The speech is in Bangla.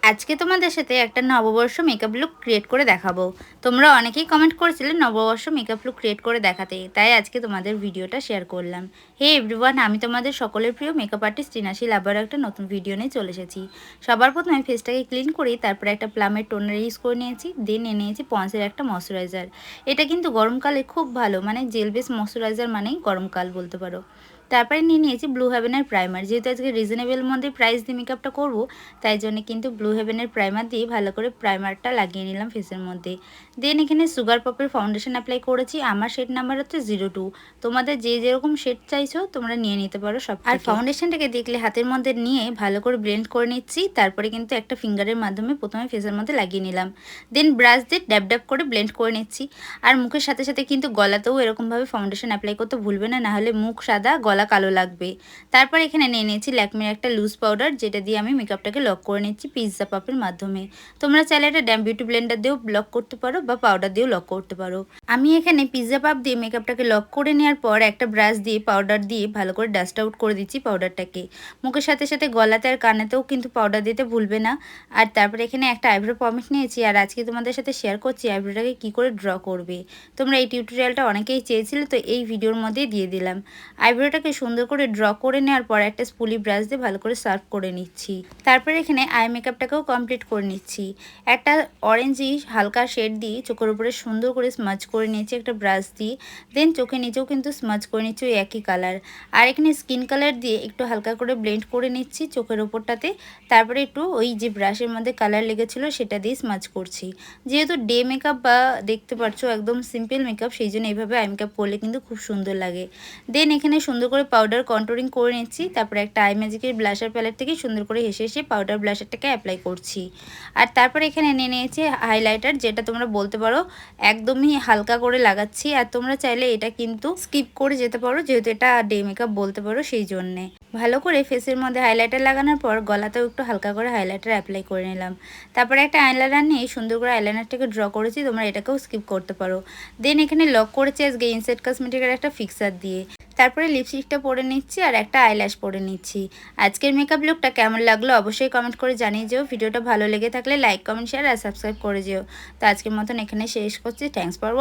আজকে তোমাদের সাথে একটা নববর্ষ মেকআপ লুক ক্রিয়েট করে দেখাবো। তোমরা অনেকেই কমেন্ট করেছিলে নববর্ষ মেকআপ লুক ক্রিয়েট করে দেখাতে, তাই আজকে তোমাদের ভিডিওটা শেয়ার করলাম। হে এভরিওয়ান, আমি তোমাদের সকলের প্রিয় মেকআপ আর্টিস্ট টিনাশীল আবার একটা নতুন ভিডিও নিয়ে চলে এসেছি। সবার প্রথমে ফেসটাকে ক্লিন করি, তারপরে একটা প্লামের টোনার ইউজ করে নিয়েছি, দেন নিয়েছি পন্সের একটা ময়শ্চারাইজার। এটা কিন্তু গরমকালে খুব ভালো, মানে জেল বেস ময়শ্চারাইজার মানেই গরমকাল বলতে পারো। তারপরে নিয়ে নিয়েছি ব্লু হেভেনের প্রাইমার। যেহেতু আজকে রিজনেবল মধ্যে প্রাইস দিয়ে মেকআপটা করবো, তাই জন্য কিন্তু ব্লু হেভেনের প্রাইমার দিয়ে ভালো করে প্রাইমারটা লাগিয়ে নিলাম ফেসের মধ্যে। দেন এখানে সুগার পপের ফাউন্ডেশন অ্যাপ্লাই করেছি। আমার শেড নাম্বার হচ্ছে 02। তোমাদের যে যেরকম শেড চাইছো তোমরা নিয়ে নিতে পারো সব। আর ফাউন্ডেশনটাকে দেখলে হাতের মধ্যে নিয়ে ভালো করে ব্লেন্ড করে নিচ্ছি। তারপরে কিন্তু একটা ফিঙ্গারের মাধ্যমে প্রথমে ফেসের মধ্যে লাগিয়ে নিলাম, দেন ব্রাশ দিয়ে ড্যাব ড্যাব করে ব্লেন্ড করে নিচ্ছি। আর মুখের সাথে সাথে কিন্তু গলাতেও এরকমভাবে ফাউন্ডেশন অ্যাপ্লাই করতে ভুলবে না, নাহলে মুখ সাদা গলা কালো লাগবে। তারপর এখানে নিয়ে নিয়েছি ল্যাকমির একটা লুজ পাউডার, যেটা দিয়ে আমি মেকআপটাকে লক করে নিচ্ছি পিৎজা পাপের মাধ্যমে। তোমরা চাইলে এটা ড্যাম বিউটি ব্লেন্ডার দিয়েও লক করতে পারো বা পাউডার দিয়েও লক করতে পারো। আমি এখানে পিৎজা পাপ দিয়ে মেকআপটাকে লক করে নেওয়ার পর একটা ব্রাশ দিয়ে পাউডার দিয়ে ভালো করে ডাস্ট আউট করে দিচ্ছি পাউডারটাকে। মুখের সাথে সাথে গলাতে আর কানেতেও কিন্তু পাউডার দিতে ভুলবে না। আর তারপরে এখানে একটা আইব্রো পমিট নিয়েছি, আর আজকে তোমাদের সাথে শেয়ার করছি আইব্রোটাকে কি করে ড্র করবে। তোমরা এই টিউটোরিয়ালটা অনেকেই চেয়েছিলে, তো এই ভিডিওর মধ্যেই দিয়ে দিলাম। আইব্রোটাকে সুন্দর করে ড্র করে নেওয়ার পর একটা স্পুলি ব্রাশ দিয়ে ভালো করে সার্ভ করে নিচ্ছি। তারপরে এখানে আই মেকআপটাকেও কমপ্লিট করে নিচ্ছি। একটা অরেঞ্জি হালকা শেড দিয়ে চোখের উপরে সুন্দর করে স্মাজ করে নিয়েছি একটা ব্রাশ দিয়ে। দেন চোখের নিচেও কিন্তু স্মাজ করে নিচ্ছি ওই একই কালার। আর এখানে স্কিন কালার দিয়ে একটু হালকা করে ব্লেন্ড করে নিচ্ছি চোখের ওপরটাতে। তারপরে একটু ওই যে ব্রাশের মধ্যে কালার লেগেছিলো সেটা দিয়ে স্মাজ করছি। যেহেতু ডে মেকআপ বা দেখতে পাচ্ছ একদম সিম্পল মেকআপ, সেই জন্য এইভাবে আই মেকআপ করলে কিন্তু খুব সুন্দর লাগে। দেন এখানে সুন্দর করে পাউডার কন্ট্রোলিং করে নিচ্ছি। তারপরে একটা আই ম্যাজিকের ব্লাশার প্যালেট থেকে সুন্দর করে হেসে হেসে পাউডার ব্লাশারটাকে অ্যাপ্লাই করছি। আর তারপরে এখানে নিয়ে নিয়েছি হাইলাইটার, যেটা তোমরা বলতে পারো একদমই হালকা করে লাগাচ্ছি। আর তোমরা চাইলে এটা কিন্তু স্কিপ করে যেতে পারো, যেহেতু এটা ডে মেকআপ বলতে পারো, সেই জন্যে। ভালো করে ফেসের মধ্যে হাইলাইটার লাগানোর পর গলাতেও একটু হালকা করে হাইলাইটার অ্যাপ্লাই করে নিলাম। তারপরে একটা আইলাইনার নিয়ে সুন্দর করে আইলাইনারটাকে ড্র করেছি, তোমরা এটাকেও স্কিপ করতে পারো। দেন এখানে লক করেছি আজকে ইনসেট কসমেটিকের একটা ফিক্সার দিয়ে। তারপরে লিপস্টিকটা পরে নিচ্ছি আর একটা আইল্যাশ পরে নিচ্ছি। আজকের মেকআপ লুকটা কেমন লাগলো অবশ্যই কমেন্ট করে জানিয়ে যেও। ভিডিওটা ভালো লেগে থাকলে লাইক কমেন্ট শেয়ার আর সাবস্ক্রাইব করে যেও। তো আজকের মতন এখানে শেষ করছি। Thanks for